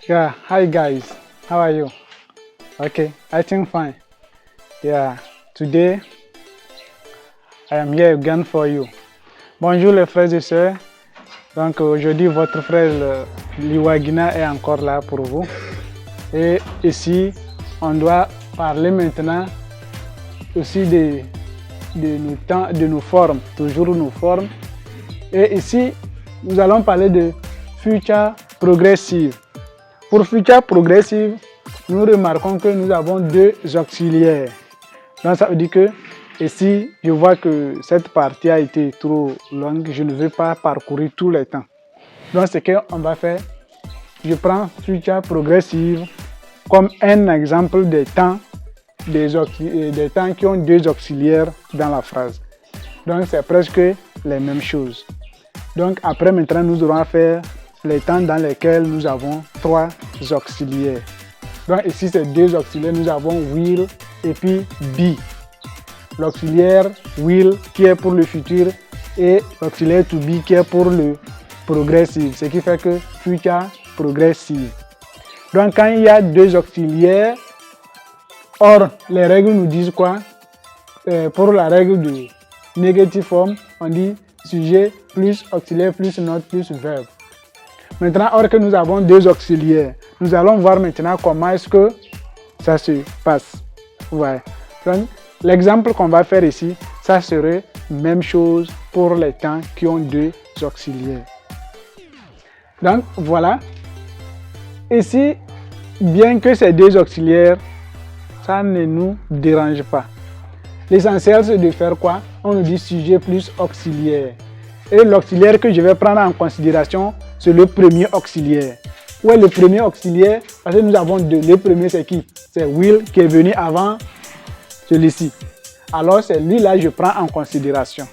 Yeah, hi guys, how are you? Okay, I think fine. Yeah, today I am here again for you. Bonjour les frères et sœurs. Donc aujourd'hui votre frère Liwagina est encore là pour vous. Et ici on doit parler maintenant aussi de nos temps, de nos formes, toujours nos formes. Et ici nous allons parler de future progressive. Pour future progressive, nous remarquons que nous avons deux auxiliaires. Donc ça veut dire que ici, je vois que cette partie a été trop longue, je ne vais pas parcourir tout le temps. Donc ce qu'on va faire, je prends future progressive comme un exemple des temps qui ont deux auxiliaires dans la phrase. Donc c'est presque les mêmes choses. Donc après maintenant, nous aurons à faire les temps dans lesquels nous avons trois auxiliaires. Donc ici, c'est deux auxiliaires. Nous avons will et puis be. L'auxiliaire will qui est pour le futur et l'auxiliaire to be qui est pour le progressive. Ce qui fait que future progressive. Donc quand il y a deux auxiliaires, or les règles nous disent quoi? Pour la règle de negative form, on dit sujet plus auxiliaire plus note plus verbe. Maintenant, or que nous avons deux auxiliaires, nous allons voir maintenant comment est-ce que ça se passe. Ouais. Donc, l'exemple qu'on va faire ici, ça serait même chose pour les temps qui ont deux auxiliaires. Donc, voilà. Ici, bien que ces deux auxiliaires, ça ne nous dérange pas. L'essentiel, c'est de faire quoi? On nous dit sujet plus auxiliaire. Et l'auxiliaire que je vais prendre en considération, c'est le premier auxiliaire. Où est le premier auxiliaire? Parce que nous avons deux. Le premier, c'est qui? C'est will qui est venu avant celui-ci. Alors, c'est lui-là que je prends en considération.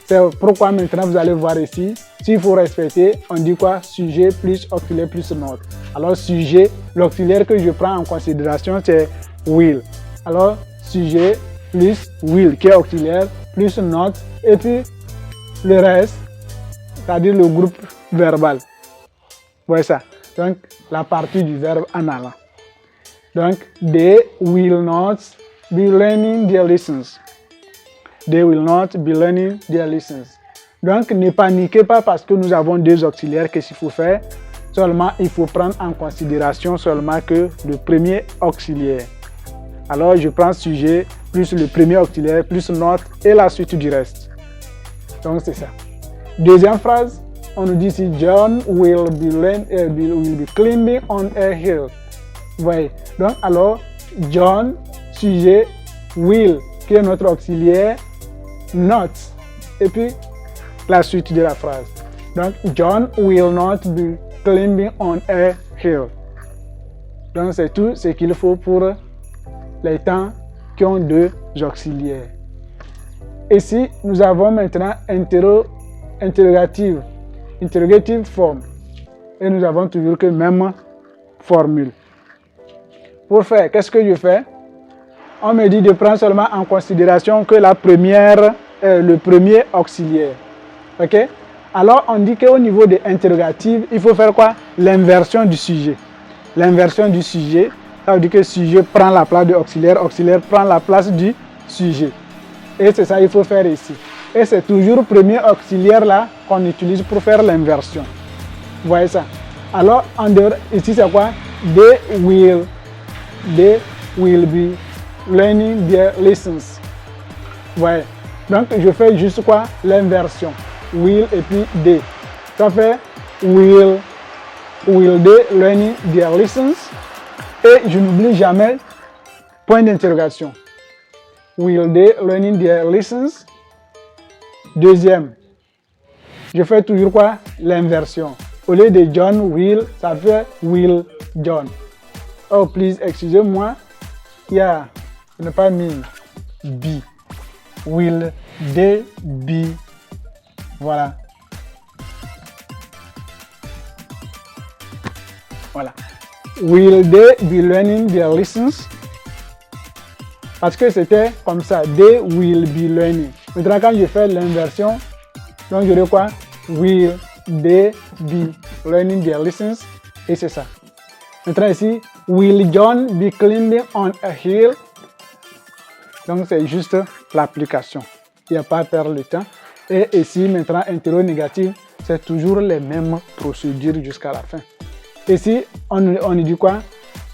C'est pourquoi maintenant, vous allez voir ici, s'il faut respecter, on dit quoi? Sujet plus auxiliaire plus note. Alors, sujet, l'auxiliaire que je prends en considération, c'est will. Alors, sujet plus will qui est auxiliaire plus note. Et puis, le reste, c'est-à-dire le groupe verbal. Voilà ça. Donc, la partie du verbe en allant. Donc, they will not be learning their lessons. They will not be learning their lessons. Donc, ne paniquez pas parce que nous avons deux auxiliaires. Qu'est-ce qu'il faut faire? Seulement, il faut prendre en considération seulement que le premier auxiliaire. Alors, je prends sujet plus le premier auxiliaire plus note et la suite du reste. Donc, c'est ça. Deuxième phrase, on nous dit ici John will be climbing on a hill. Ouais. Donc, alors, John, sujet, will, qui est notre auxiliaire, not, et puis la suite de la phrase. Donc, John will not be climbing on a hill. Donc, c'est tout ce qu'il faut pour les temps qui ont deux auxiliaires. Ici, nous avons maintenant interrogative form. Et nous avons toujours que même formule. Pour faire, qu'est-ce que je fais? On me dit de prendre seulement en considération que le premier auxiliaire. Ok? Alors, on dit qu'au niveau de interrogative, il faut faire quoi? L'inversion du sujet. L'inversion du sujet, ça veut dire que le sujet prend la place de auxiliaire, auxiliaire prend la place du sujet. Et c'est ça qu'il faut faire ici. Et c'est toujours le premier auxiliaire là qu'on utilise pour faire l'inversion. Vous voyez ça? Alors, ici c'est quoi? They will be learning their lessons. Vous voyez? Donc, je fais juste quoi? L'inversion. Will et puis they. Ça fait will they learning their lessons. Et je n'oublie jamais point d'interrogation. Will they learning their lessons? Deuxième, je fais toujours quoi? L'inversion. Au lieu de John will, ça fait will John. Oh, please, excusez-moi. Yeah, je n'ai pas mis be. Will they be? Voilà. Voilà. Will they be learning their lessons? Parce que c'était comme ça. They will be learning. Maintenant, quand je fais l'inversion, donc je dis quoi? Will they be learning their lessons? Et c'est ça. Maintenant ici, will John be climbing on a hill? Donc c'est juste l'application. Il n'y a pas à perdre le temps. Et ici, maintenant, interro négatif, c'est toujours les mêmes procédures jusqu'à la fin. Ici, on dit quoi?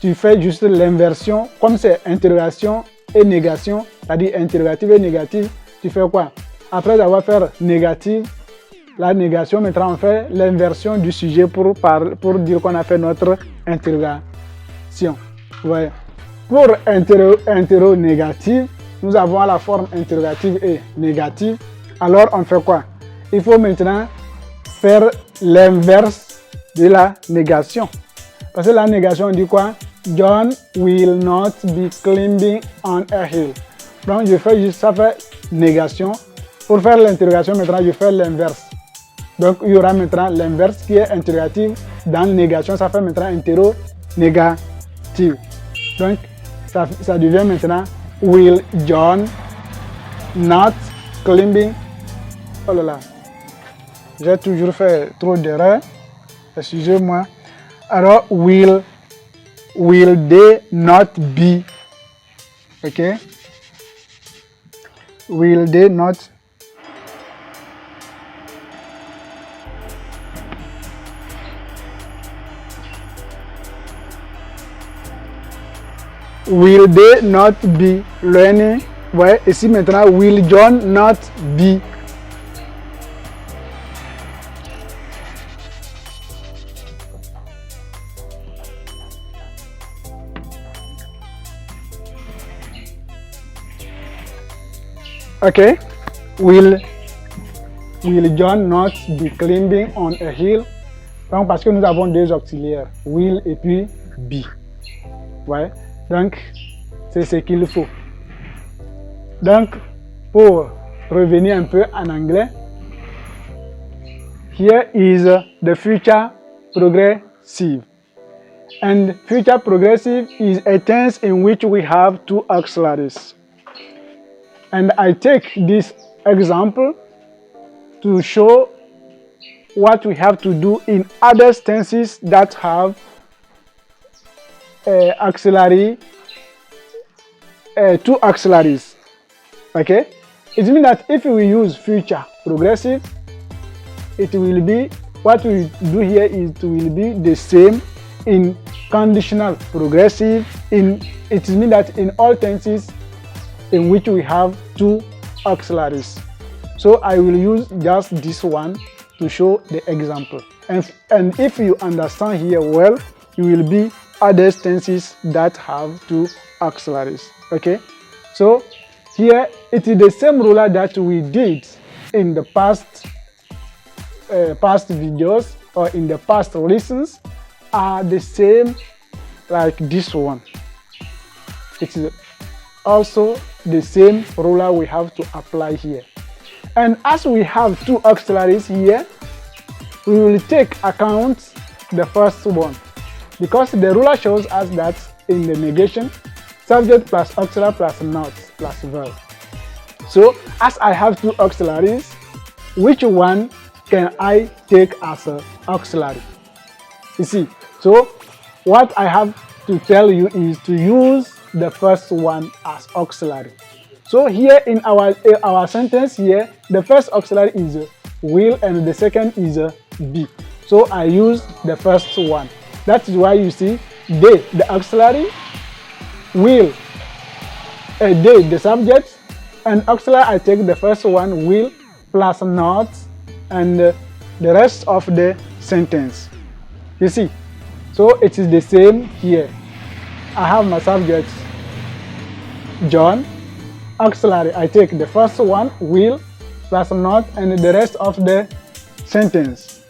Tu fais juste l'inversion. Comme c'est interrogation et négation, c'est-à-dire interrogatif et négatif, tu fais quoi? Après avoir fait négatif, la négation, maintenant on fait l'inversion du sujet pour dire qu'on a fait notre interrogation. Ouais. Pour interro négatif, nous avons la forme interrogative et négative. Alors on fait quoi? Il faut maintenant faire l'inverse de la négation. Parce que la négation on dit quoi? John will not be climbing on a hill. Donc je fais juste ça, fait négation. Pour faire l'interrogation maintenant, je fais l'inverse. Donc il y aura maintenant l'inverse qui est interrogative. Dans négation, ça fait maintenant interro négatif. Donc ça devient maintenant will John not climbing. Oh là là, j'ai toujours fait trop d'erreurs. Excusez-moi. Alors will they not be? Ok. Will they not? Will they not be learning? Ouais, ici maintenant, will John not be? Ok. Will John not be climbing on a hill? Donc, parce que nous avons deux auxiliaires, will et puis be. Ouais. Donc, c'est ce qu'il faut. Donc, pour revenir un peu en anglais, here is the future progressive. And future progressive is a tense in which we have two auxiliaries. And I take this example to show what we have to do in other tenses that have auxiliary, two auxiliaries. Okay, it means that if we use future progressive, it will be, what we do here is it will be the same in conditional progressive. It means that in all tenses in which we have two auxiliaries. So I will use just this one to show the example. And if you understand here well, you will be other tenses that have two auxiliaries. Okay, so here it is the same ruler that we did in the past videos or in the past lessons, are the same like this one. It is also the same ruler we have to apply here. And as we have two auxiliaries here, we will take account the first one, because the ruler shows us that in the negation, subject plus auxiliary plus not plus verb. So as I have two auxiliaries, which one can I take as an auxiliary? You see, so what I have to tell you is to use the first one as auxiliary. So here in our sentence here, the first auxiliary is will and the second is be. So I use the first one. That is why you see they, the auxiliary, will, they, the subject, and auxiliary I take the first one, will plus not, and the rest of the sentence. You see, so it is the same here. I have my subject John, auxiliary I take the first one, will plus not, and the rest of the sentence.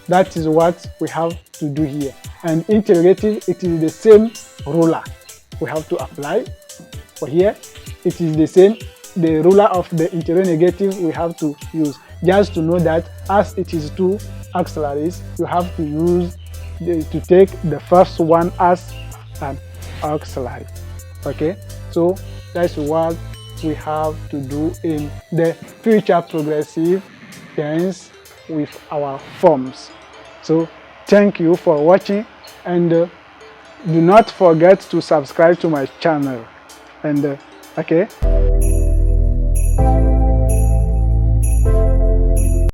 That is what we have to do here. And interrogative, it is the same ruler we have to apply. For here, it is the same, the ruler of the interrogative we have to use. Just to know that as it is two auxiliaries, you have to use to take the first one as an auxiliary. Okay, so that's what we have to do in the future progressive tense with our forms. So thank you for watching, and do not forget to subscribe to my channel. And okay.